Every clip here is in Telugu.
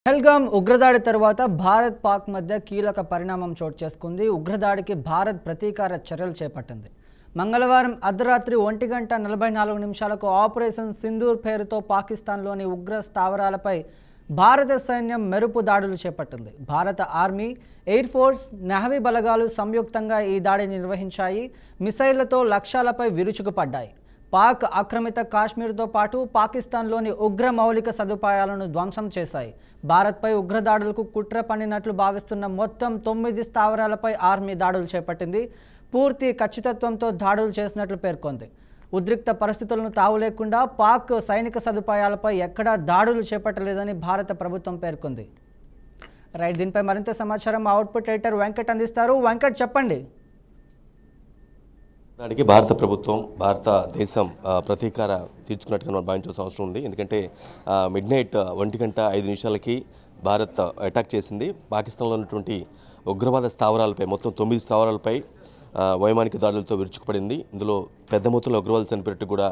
పహల్గామ్ ఉగ్రదాడి తర్వాత భారత్ పాక్ మధ్య కీలక పరిణామం చోటు చేసుకుంది. ఉగ్రదాడికి భారత్ ప్రతీకార చర్యలు చేపట్టింది. మంగళవారం అర్ధరాత్రి 1:44 ఆపరేషన్ సింధూర్ పేరుతో పాకిస్తాన్లోని ఉగ్ర స్థావరాలపై భారత సైన్యం మెరుపు దాడులు చేపట్టింది. భారత ఆర్మీ, ఎయిర్ ఫోర్స్, నేవీ బలగాలు సంయుక్తంగా ఈ దాడిని నిర్వహించాయి. మిసైళ్లతో లక్ష్యాలపై విరుచుకుపడ్డాయి. పాక్ ఆక్రమిత కాశ్మీర్తో పాటు పాకిస్తాన్లోని ఉగ్ర మౌలిక సదుపాయాలను ధ్వంసం చేశాయి. భారత్పై ఉగ్రదాడులకు కుట్ర పన్నినట్లు భావిస్తున్న మొత్తం 9 స్థావరాలపై ఆర్మీ దాడులు చేపట్టింది. పూర్తి ఖచ్చితత్వంతో దాడులు చేసినట్లు పేర్కొంది. ఉద్రిక్త పరిస్థితులను తావులేకుండా పాక్ సైనిక సదుపాయాలపై ఎక్కడా దాడులు చేపట్టలేదని భారత ప్రభుత్వం పేర్కొంది. రైట్, దీనిపై మరింత సమాచారం అవుట్పుట్ ఎడిటర్ వెంకట్ అందిస్తారు. వెంకట్, చెప్పండి. దానికి భారత ప్రభుత్వం భారతదేశం ప్రతీకార తీర్చుకున్నట్టుగా మనం భావించాల్సిన అవసరం ఉంది. ఎందుకంటే మిడ్నైట్ 1:05 భారత్ అటాక్ చేసింది. పాకిస్తాన్లో ఉన్నటువంటి ఉగ్రవాద స్థావరాలపై మొత్తం 9 స్థావరాలపై వైమానిక దాడులతో విరుచుకుపడింది. ఇందులో పెద్ద మొత్తంలో ఉగ్రవాదులు చనిపోయినట్టు కూడా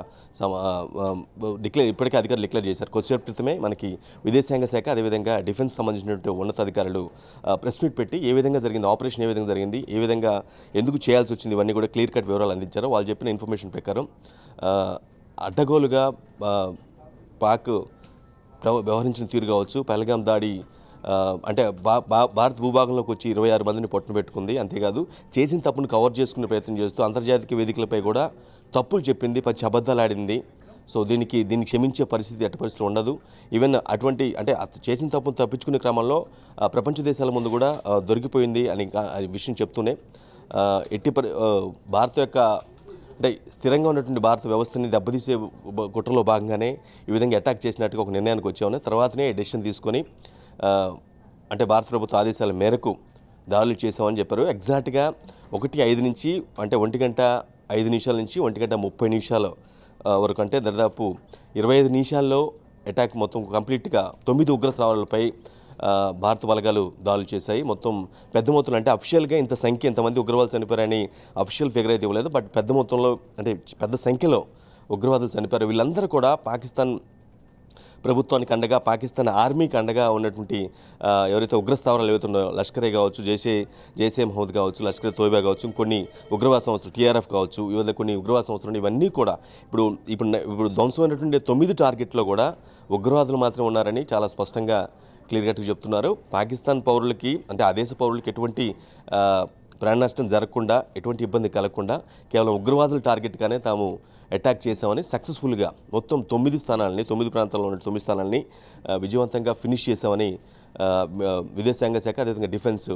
ఇప్పటికే అధికారులు డిక్లేర్ చేశారు. కొద్దిసేపు క్రితమే మనకి విదేశాంగ శాఖ, అదేవిధంగా డిఫెన్స్ సంబంధించినటువంటి ఉన్నతాధికారులు ప్రెస్ మీట్ పెట్టి ఏ విధంగా జరిగింది, ఆపరేషన్ ఏ విధంగా జరిగింది, ఏ విధంగా ఎందుకు చేయాల్సి వచ్చింది, ఇవన్నీ కూడా క్లియర్ కట్ వివరాలు అందించారు. వాళ్ళు చెప్పిన ఇన్ఫర్మేషన్ ప్రకారం అడ్డగోలుగా పాక్ వ్యవహరించిన తీరు కావచ్చు, పహల్గామ్ దాడి అంటే భారత భూభాగంలోకి వచ్చి 26 మందిని పొట్టున పెట్టుకుంది. అంతేకాదు చేసిన తప్పును కవర్ చేసుకునే ప్రయత్నం చేస్తూ అంతర్జాతీయ వేదికలపై కూడా తప్పులు చెప్పింది, పచ్చి అబద్ధాలు ఆడింది. సో దీనికి క్షమించే పరిస్థితి ఎట్టి పరిస్థితులు ఉండదు. ఈవెన్ అటువంటి అంటే చేసిన తప్పును తప్పించుకునే క్రమంలో ప్రపంచ దేశాల ముందు కూడా దొరికిపోయింది అని విషయం చెప్తూనే భారత యొక్క అంటే స్థిరంగా ఉన్నటువంటి భారత వ్యవస్థని దెబ్బతీసే కుట్రలో భాగంగానే ఈ విధంగా అటాక్ చేసినట్టుగా ఒక నిర్ణయానికి వచ్చామని తర్వాతనే డెసిషన్ తీసుకొని అంటే భారత ప్రభుత్వ ఆదేశాల మేరకు దాడులు చేసామని చెప్పారు. ఎగ్జాక్ట్గా 1:05 నుంచి అంటే 1:05 నుంచి 1:30 వరకు అంటే దాదాపు 25 నిమిషాల్లో అటాక్ మొత్తం కంప్లీట్గా 9 ఉగ్ర స్థావరాలపై భారత బలగాలు దాడులు చేశాయి. మొత్తం పెద్ద మొత్తంలో అంటే అఫీషియల్గా ఇంత సంఖ్య ఇంతమంది ఉగ్రవాదులు చనిపోయారని అఫీషియల్ ఫిగర్ అయితే ఇవ్వలేదు. బట్ పెద్ద మొత్తంలో అంటే పెద్ద సంఖ్యలో ఉగ్రవాదులు చనిపోయారు. వీళ్ళందరూ కూడా పాకిస్తాన్ ప్రభుత్వానికి అండగా, పాకిస్తాన్ ఆర్మీకి అండగా ఉన్నటువంటి ఎవరైతే ఉగ్రస్థావరాలు ఏవైతే ఉన్నాయో లష్కరే కావచ్చు, జైషే మహమ్మద్ కావచ్చు, లష్కరే తోయిబా కావచ్చు, కొన్ని ఉగ్రవాద సంస్థలు టీఆర్ఎఫ్ కావచ్చు, ఇవన్నీ కొన్ని ఉగ్రవాద సంస్థలు ఇవన్నీ కూడా ఇప్పుడు ధ్వంసమైనటువంటి 9 టార్గెట్లో కూడా ఉగ్రవాదులు మాత్రమే ఉన్నారని చాలా స్పష్టంగా క్లియర్ కట్గా చెప్తున్నారు. పాకిస్తాన్ పౌరులకి అంటే ఆ దేశ పౌరులకి ఎటువంటి ప్రాణ నష్టం జరగకుండా, ఎటువంటి ఇబ్బంది కలగకుండా కేవలం ఉగ్రవాదుల టార్గెట్గానే తాము అటాక్ చేశామని సక్సెస్ఫుల్గా మొత్తం 9 ప్రాంతాల్లో ఉన్న 9 స్థానాలని విజయవంతంగా ఫినిష్ చేశామని విదేశాంగ శాఖ, అదేవిధంగా డిఫెన్స్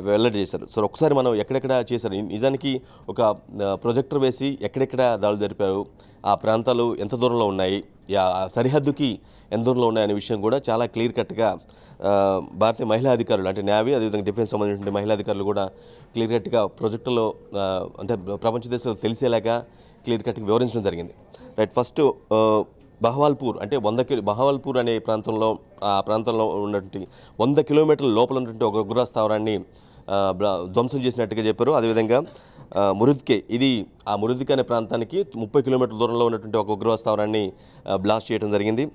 వెల్లడి చేశారు. సో ఒకసారి మనం ఎక్కడెక్కడ చేశారు, నిజానికి ఒక ప్రొజెక్టర్ వేసి ఎక్కడెక్కడ దాడులు జరిపారు, ఆ ప్రాంతాలు ఎంత దూరంలో ఉన్నాయి, సరిహద్దుకి ఎంత దూరంలో ఉన్నాయనే విషయం కూడా చాలా క్లియర్ కట్గా భారతీయ మహిళా అధికారులు అంటే నేవీ, అదేవిధంగా డిఫెన్స్ సంబంధించిన మహిళా అధికారులు కూడా క్లియర్ కట్గా ప్రాజెక్టులో అంటే ప్రపంచ దేశాలు తెలిసేలాగా క్లియర్ కట్గా వివరించడం జరిగింది. రైట్, ఫస్ట్ బహవాల్పూర్ అంటే బహవాల్పూర్ అనే ప్రాంతంలో ఉన్నటువంటి 100 కిలోమీటర్ల లోపల ఉన్నటువంటి ఒక ఉగ్ర స్థావరాన్ని ధ్వంసం చేసినట్టుగా చెప్పారు. అదేవిధంగా మురుద్కే, ఇది ఆ మురుద్కే అనే ప్రాంతానికి 30 కిలోమీటర్ల దూరంలో ఉన్నటువంటి ఒక ఉగ్రవాద స్థావరాన్ని బ్లాస్ట్ చేయడం జరిగింది.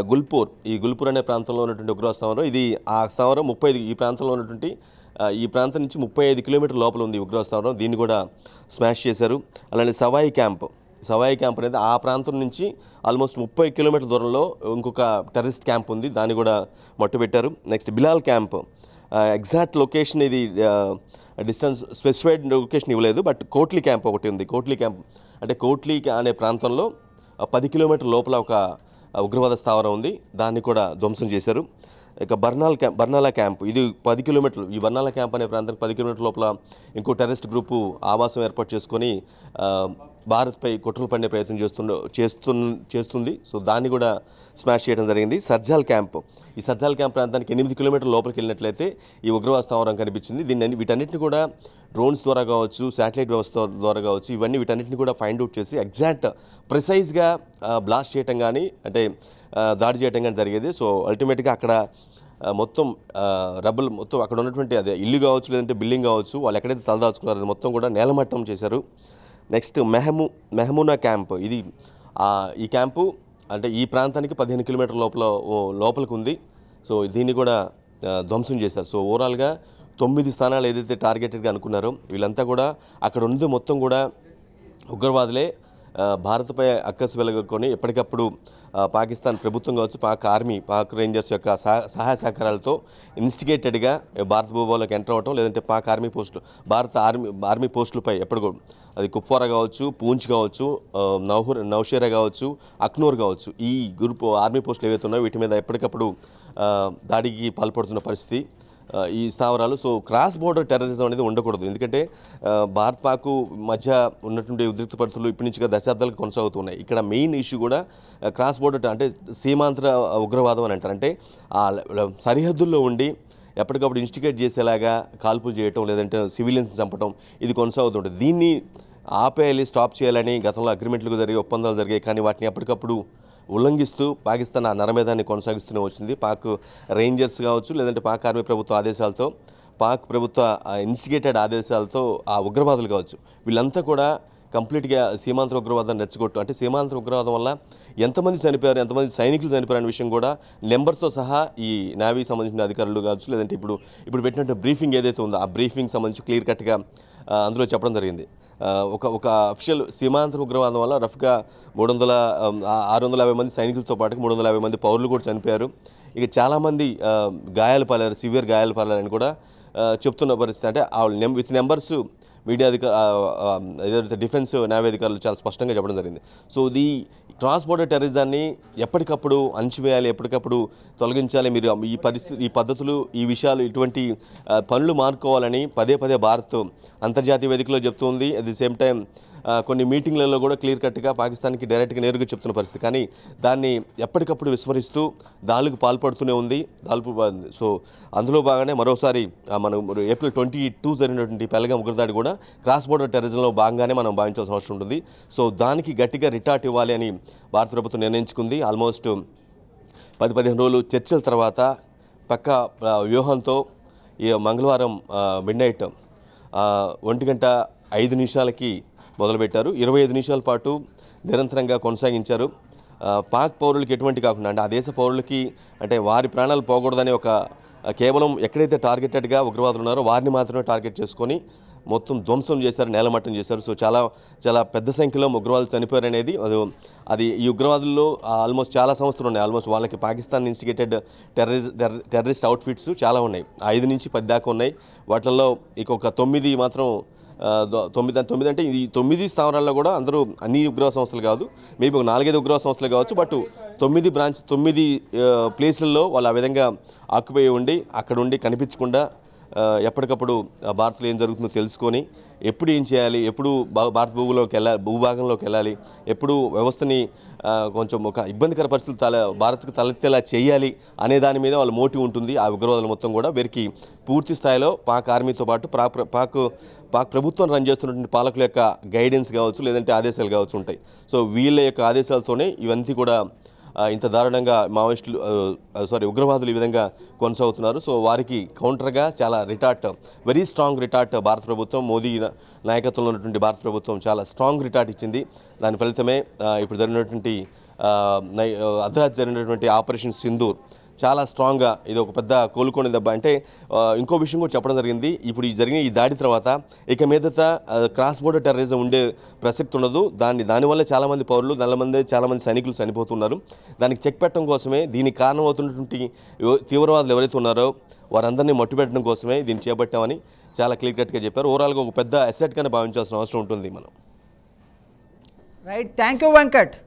గుల్పూర్ అనే ప్రాంతంలో ఉన్నటువంటి ఉగ్రవాద స్థావరం, ఇది ఆ స్థావరం 35 ఈ ప్రాంతంలో ఉన్నటువంటి ఈ ప్రాంతం నుంచి 35 కిలోమీటర్ల లోపల ఉంది ఉగ్రవాద స్థావరం, దీన్ని కూడా స్మాష్ చేశారు. అలానే సవాయి క్యాంప్ అనేది ఆ ప్రాంతం నుంచి ఆల్మోస్ట్ 30 కిలోమీటర్ల దూరంలో ఇంకొక టెర్రరిస్ట్ క్యాంప్ ఉంది, దాన్ని కూడా మట్టుబెట్టారు. Next Bilal camp, exact location ఇది డిస్టెన్స్ స్పెసిఫైడ్ లొకేషన్ ఇవ్వలేదు, బట్ కోట్లీ క్యాంప్ ఒకటి ఉంది. కోట్లీ క్యాంప్ అంటే కోట్లీ అనే ప్రాంతంలో 10 కిలోమీటర్ల లోపల ఒక ఉగ్రవాద స్థావరం ఉంది, దాన్ని కూడా ధ్వంసం చేశారు. ఇక బర్నాలా క్యాంప్, ఇది 10 కిలోమీటర్లు, ఈ బర్నాలా క్యాంప్ అనే ప్రాంతానికి 10 కిలోమీటర్ల లోపల ఇంకో టెర్రరిస్ట్ గ్రూపు ఆవాసం ఏర్పాటు చేసుకొని భారత్పై కుట్రలు పడే ప్రయత్నం చేస్తుంది. సో దాన్ని కూడా స్మాష్ చేయడం జరిగింది. సర్జాల్ క్యాంప్ ప్రాంతానికి 8 కిలోమీటర్ల లోపలికి వెళ్ళినట్లయితే ఈ ఉగ్రవాద స్థావరం కనిపించింది. వీటన్నిటిని కూడా డ్రోన్స్ ద్వారా కావచ్చు, శాటిలైట్ వ్యవస్థ ద్వారా కావచ్చు, వీటన్నిటిని కూడా ఫైండ్ అవుట్ చేసి ఎగ్జాక్ట్ ప్రిసైజ్గా బ్లాస్ట్ చేయటం కానీ అంటే దాడి చేయటం కానీ జరిగేది. సో అల్టిమేట్గా అక్కడ మొత్తం రబ్బులు మొత్తం అక్కడ ఉన్నటువంటి అదే ఇల్లు కావచ్చు, లేదంటే బిల్డింగ్ కావచ్చు, వాళ్ళు ఎక్కడైతే తలదాచుకున్నారో అది మొత్తం కూడా నేలమట్టం చేశారు. నెక్స్ట్ మెహమూనా క్యాంప్, ఈ క్యాంపు అంటే ఈ ప్రాంతానికి 15 కిలోమీటర్ల లోపలికి ఉంది. సో దీన్ని కూడా ధ్వంసం చేశారు. సో ఓవరాల్గా 9 స్థానాలు ఏదైతే టార్గెటెడ్గా అనుకున్నారో వీళ్ళంతా కూడా అక్కడ ఉన్నది మొత్తం కూడా ఉగ్రవాదులే. భారత్పై అక్కసు వెలగొట్టుకొని ఎప్పటికప్పుడు పాకిస్తాన్ ప్రభుత్వం కావచ్చు, పాక్ ఆర్మీ, పాక్ రేంజర్స్ యొక్క సహాయ సహకారాలతో ఇన్స్టిగేటెడ్గా భారత భూభాగంలోకి ఎంటర్ అవ్వటం, లేదంటే పాక్ ఆర్మీ పోస్టులు, భారత ఆర్మీ పోస్టులపై ఎప్పటికో అది కుప్వారా కావచ్చు, పూంచ్ కావచ్చు, నౌషేరా కావచ్చు, అఖ్నూర్ కావచ్చు, ఈ గ్రూప్ ఆర్మీ పోస్టులు ఏవైతే ఉన్నాయో వీటి మీద ఎప్పటికప్పుడు దాడికి పాల్పడుతున్న పరిస్థితి ఈ స్థావరాలు. సో క్రాస్ బోర్డర్ టెర్రరిజం అనేది ఉండకూడదు. ఎందుకంటే భారత్ పాక్ మధ్య ఉన్నటువంటి ఉద్రిక్త పరిస్థితులు ఇప్పటి నుంచి దశాబ్దాలకు కొనసాగుతున్నాయి. ఇక్కడ మెయిన్ ఇష్యూ కూడా క్రాస్ బోర్డర్ అంటే సీమాంతర ఉగ్రవాదం అని అంటారు. అంటే ఆ సరిహద్దుల్లో ఉండి ఎప్పటికప్పుడు ఇన్స్టిగేట్ చేసేలాగా కాల్పులు చేయటం, లేదంటే సివిలియన్స్ చంపటం ఇది కొనసాగుతుంటుంది. దీన్ని ఆపేయాలి, స్టాప్ చేయాలని గతంలో అగ్రిమెంట్లు జరిగే ఒప్పందాలు జరిగాయి. కానీ వాటిని ఎప్పటికప్పుడు ఉల్లంఘిస్తూ పాకిస్తాన్ ఆ నరమేధాన్ని కొనసాగిస్తూనే వచ్చింది. పాక్ రేంజర్స్ కావచ్చు, లేదంటే పాక్ ఆర్మీ ప్రభుత్వ ఆదేశాలతో, పాక్ ప్రభుత్వ ఇన్స్టిగేటెడ్ ఆదేశాలతో ఆ ఉగ్రవాదులు కావచ్చు వీళ్ళంతా కూడా కంప్లీట్గా సీమాంతర ఉగ్రవాదాన్ని రెచ్చగొట్టు. అంటే సీమాంతర ఉగ్రవాదం వల్ల ఎంతమంది చనిపోయారు, ఎంతమంది సైనికులు చనిపోయారు అనే విషయం కూడా నెంబర్తో సహా ఈ నేవీకి సంబంధించిన అధికారులు కావచ్చు, లేదంటే ఇప్పుడు పెట్టినట్టు బ్రీఫింగ్ ఏదైతే ఉందో ఆ బ్రీఫింగ్ సంబంధించి క్లియర్ కట్గా అందులో చెప్పడం జరిగింది. ఒక అఫీషియల్ సీమాంతర ఉగ్రవాదం వల్ల రఫ్గా 650 మంది సైనికులతో పాటు 350 మంది పౌరులు కూడా చనిపోయారు. ఇక చాలామంది గాయాలు పాలారు, సివియర్ గాయాలు పాలారని కూడా చెప్తున్న పరిస్థితి. అంటే విత్ నెంబర్స్ మీడియా ఏదైతే డిఫెన్స్ నేవీ అధికారులు చాలా స్పష్టంగా చెప్పడం జరిగింది. సో క్రాస్ బోర్డర్ టెర్రరిజాన్ని ఎప్పటికప్పుడు అణచివేయాలి, ఎప్పటికప్పుడు తొలగించాలి. మీరు ఈ పద్ధతులు, ఈ విషయాలు, ఇటువంటి పనులు మార్చుకోవాలని పదే భారత్ అంతర్జాతీయ వేదికలో చెప్తుంది. అట్ ది సేమ్ టైం కొన్ని మీటింగ్లలో కూడా క్లియర్ కట్గా పాకిస్తాన్కి డైరెక్ట్గా నేరుగా చెప్తున్న పరిస్థితి. కానీ దాన్ని ఎప్పటికప్పుడు విస్మరిస్తూ దాడులకు పాల్పడుతూనే ఉంది. సో అందులో భాగంగానే మరోసారి మనం ఏప్రిల్ 22 జరిగినటువంటి పెహల్గాం ఉగ్రదాడి కూడా క్రాస్ బోర్డర్ టెర్రరిజంలో భాగంగానే మనం భావించాల్సిన అవసరం ఉంటుంది. సో దానికి గట్టిగా రిటార్ట్ ఇవ్వాలి అని భారత ప్రభుత్వం నిర్ణయించుకుంది. ఆల్మోస్ట్ 10-15 రోజులు చర్చల తర్వాత పక్క వ్యూహంతో ఈ మంగళవారం మిడ్నైట్ 1:05 మొదలుపెట్టారు. 25 నిమిషాల పాటు నిరంతరంగా కొనసాగించారు. పాక్ పౌరులకి ఎటువంటి కాకుండా, అంటే ఆ దేశ పౌరులకి అంటే వారి ప్రాణాలు పోకూడదని కేవలం ఎక్కడైతే టార్గెటెడ్గా ఉగ్రవాదులు ఉన్నారో వారిని మాత్రమే టార్గెట్ చేసుకొని మొత్తం ధ్వంసం చేశారు, నేలమట్టం చేశారు. సో చాలా పెద్ద సంఖ్యలో ఉగ్రవాదులు చనిపోయారు అనేది అది ఈ ఉగ్రవాదుల్లో ఆల్మోస్ట్ చాలా సంస్థలు ఉన్నాయి. ఆల్మోస్ట్ వాళ్ళకి పాకిస్తాన్ ఇన్స్టిగేటెడ్ టెర్రరిస్ట్ అవుట్ఫిట్స్ చాలా ఉన్నాయి. 5 నుంచి 10 దాకా ఉన్నాయి. వాటిల్లో ఒక 9 మాత్రం 9 అంటే ఈ 9 స్థావరాల్లో కూడా అందరూ అన్ని ఉగ్రవాద సంస్థలు కాదు, మేబీ 4-5 ఉగ్రవాద సంస్థలు కావచ్చు. బట్ 9 ప్లేసుల్లో వాళ్ళు ఆ విధంగా ఆక్యుపై ఉండి అక్కడ ఉండి కనిపించకుండా ఎప్పటికప్పుడు భారత్లో ఏం జరుగుతుందో తెలుసుకొని ఎప్పుడు ఏం చేయాలి, ఎప్పుడు భారత భూభాగంలోకి వెళ్ళాలి, ఎప్పుడు వ్యవస్థని కొంచెం ఒక ఇబ్బందికర పరిస్థితులు భారత్కు తలెత్తేలా చేయాలి అనే దాని మీద వాళ్ళ మోటివ్ ఉంటుంది. ఆ ఉగ్రవాదులు మొత్తం కూడా వీరికి పూర్తి స్థాయిలో పాక్ ఆర్మీతో పాటు పాక్ ప్రభుత్వం రన్ చేస్తున్నటువంటి పాలకుల యొక్క గైడెన్స్ కావచ్చు, లేదంటే ఆదేశాలు కావచ్చు ఉంటాయి. సో వీళ్ళ యొక్క ఆదేశాలతోనే ఇవంతా కూడా ఇంత దారుణంగా ఉగ్రవాదులు ఈ విధంగా కొనసాగుతున్నారు. సో వారికి కౌంటర్గా చాలా వెరీ స్ట్రాంగ్ రిటార్ట్ భారత ప్రభుత్వం, మోదీ నాయకత్వంలో ఉన్నటువంటి భారత ప్రభుత్వం చాలా స్ట్రాంగ్ రిటార్ట్ ఇచ్చింది. దాని ఫలితమే ఇప్పుడు జరిగినటువంటి అర్ధరాత్రి జరిగినటువంటి ఆపరేషన్ సింధూర్ చాలా స్ట్రాంగ్గా ఇది ఒక పెద్ద కోలుకొని దెబ్బ. అంటే ఇంకో విషయం కూడా చెప్పడం జరిగింది. ఇప్పుడు జరిగిన ఈ దాడి తర్వాత ఇక మీదట క్రాస్ బోర్డర్ టెర్రరిజం ఉండే ప్రసక్తి ఉండదు. దానివల్ల చాలామంది పౌరులు, చాలామంది సైనికులు చనిపోతున్నారు. దానికి చెక్ పెట్టడం కోసమే, దీనికి కారణమవుతున్నటువంటి తీవ్రవాదులు ఎవరైతే ఉన్నారో వారందరినీ మట్టుపెట్టడం కోసమే దీన్ని చేపట్టామని చాలా క్లియర్ కట్గా చెప్పారు. ఓవరాల్గా ఒక పెద్ద అసెట్గానే భావించాల్సిన అవసరం ఉంటుంది మనం. Right, thank you Venkat.